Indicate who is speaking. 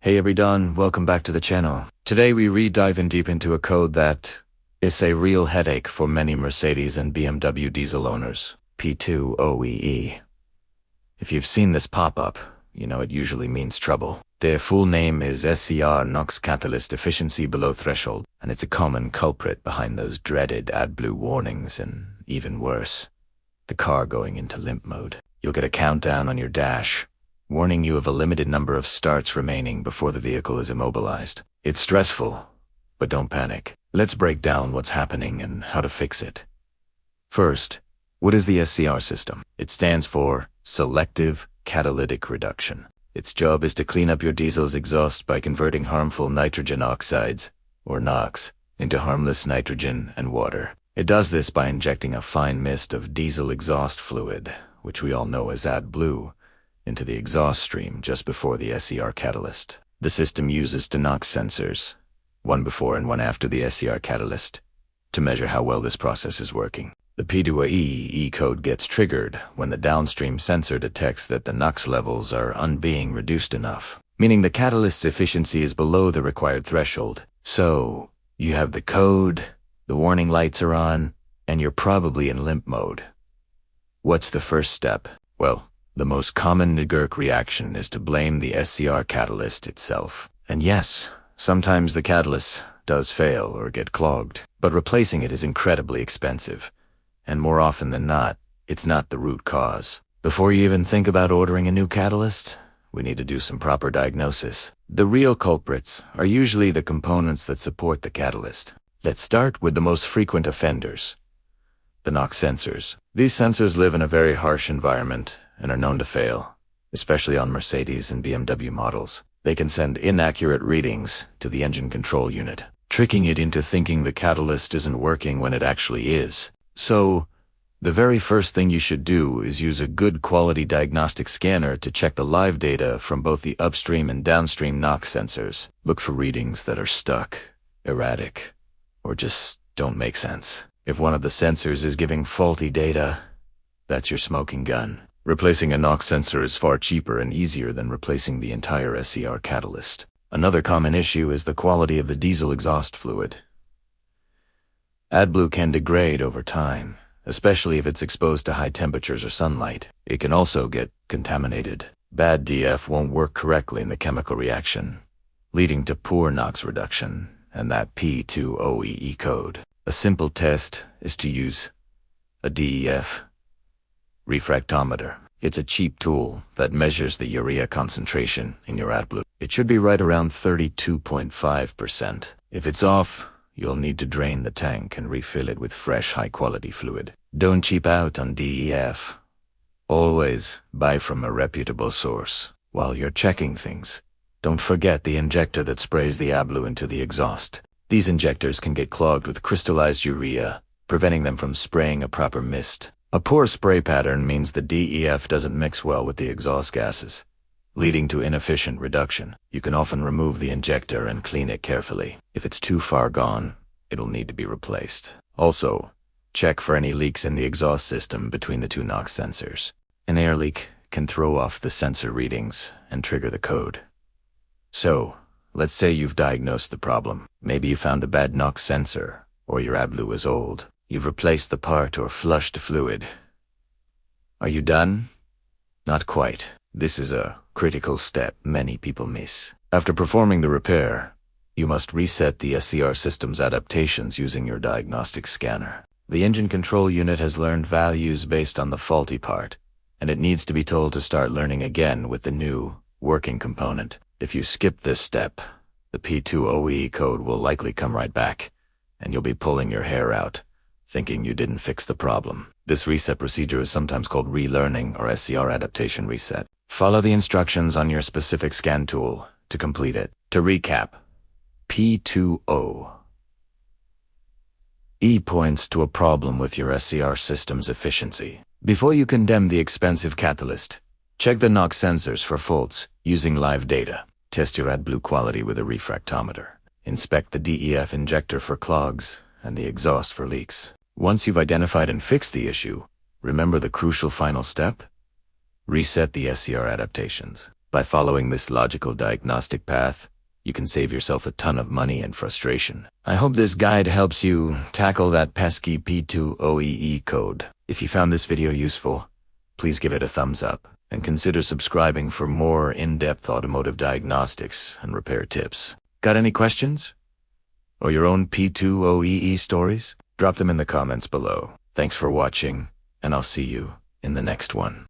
Speaker 1: Hey everyone, welcome back to the channel. Today we dive in deep into a code that is a real headache for many Mercedes and BMW diesel owners, P20EE. If you've seen this pop up, you know it usually means trouble. Their full name is SCR NOx Catalyst Efficiency Below Threshold, and it's a common culprit behind those dreaded AdBlue warnings and even worse, the car going into limp mode. You'll get a countdown on your dash, warning you of a limited number of starts remaining before the vehicle is immobilized. It's stressful, but don't panic. Let's break down what's happening and how to fix it. First, what is the SCR system? It stands for Selective Catalytic Reduction. Its job is to clean up your diesel's exhaust by converting harmful nitrogen oxides, or NOx, into harmless nitrogen and water. It does this by injecting a fine mist of diesel exhaust fluid, which we all know as AdBlue, into the exhaust stream just before the SCR catalyst. The system uses two NOx sensors, one before and one after the SCR catalyst, to measure how well this process is working. The P20EE code gets triggered when the downstream sensor detects that the NOx levels are being reduced enough, meaning the catalyst's efficiency is below the required threshold. So, you have the code, the warning lights are on, and you're probably in limp mode. What's the first step? Well, the most common knee-jerk reaction is to blame the SCR catalyst itself. And yes, sometimes the catalyst does fail or get clogged, but replacing it is incredibly expensive. And more often than not, it's not the root cause. Before you even think about ordering a new catalyst, we need to do some proper diagnosis. The real culprits are usually the components that support the catalyst. Let's start with the most frequent offenders, the NOx sensors. These sensors live in a very harsh environment and are known to fail, especially on Mercedes and BMW models. They can send inaccurate readings to the engine control unit, tricking it into thinking the catalyst isn't working when it actually is. So, the very first thing you should do is use a good quality diagnostic scanner to check the live data from both the upstream and downstream NOx sensors. Look for readings that are stuck, erratic, or just don't make sense. If one of the sensors is giving faulty data, that's your smoking gun. Replacing a NOx sensor is far cheaper and easier than replacing the entire SCR catalyst. Another common issue is the quality of the diesel exhaust fluid. AdBlue can degrade over time, especially if it's exposed to high temperatures or sunlight. It can also get contaminated. Bad DF won't work correctly in the chemical reaction, leading to poor NOx reduction and that P20EE code. A simple test is to use a DEF refractometer. It's a cheap tool that measures the urea concentration in your AdBlue. It should be right around 32.5%. If it's off, you'll need to drain the tank and refill it with fresh, high-quality fluid. Don't cheap out on DEF. Always buy from a reputable source. While you're checking things, don't forget the injector that sprays the AdBlue into the exhaust. These injectors can get clogged with crystallized urea, preventing them from spraying a proper mist. A poor spray pattern means the DEF doesn't mix well with the exhaust gases, leading to inefficient reduction. You can often remove the injector and clean it carefully. If it's too far gone, it'll need to be replaced. Also, check for any leaks in the exhaust system between the two NOx sensors. An air leak can throw off the sensor readings and trigger the code. So, let's say you've diagnosed the problem. Maybe you found a bad NOx sensor, or your AdBlue is old. You've replaced the part or flushed the fluid. Are you done? Not quite. This is a critical step many people miss. After performing the repair, you must reset the SCR system's adaptations using your diagnostic scanner. The engine control unit has learned values based on the faulty part, and it needs to be told to start learning again with the new, working component. If you skip this step, the P20EE code will likely come right back, and you'll be pulling your hair out, thinking you didn't fix the problem. This reset procedure is sometimes called relearning or SCR adaptation reset. Follow the instructions on your specific scan tool to complete it. To recap, P20EE points to a problem with your SCR system's efficiency. Before you condemn the expensive catalyst, check the NOx sensors for faults using live data. Test your AdBlue quality with a refractometer. Inspect the DEF injector for clogs and the exhaust for leaks. Once you've identified and fixed the issue, remember the crucial final step? Reset the SCR adaptations. By following this logical diagnostic path, you can save yourself a ton of money and frustration. I hope this guide helps you tackle that pesky P20EE code. If you found this video useful, please give it a thumbs up and consider subscribing for more in-depth automotive diagnostics and repair tips. Got any questions? Or your own P20EE stories? Drop them in the comments below. Thanks for watching, and I'll see you in the next one.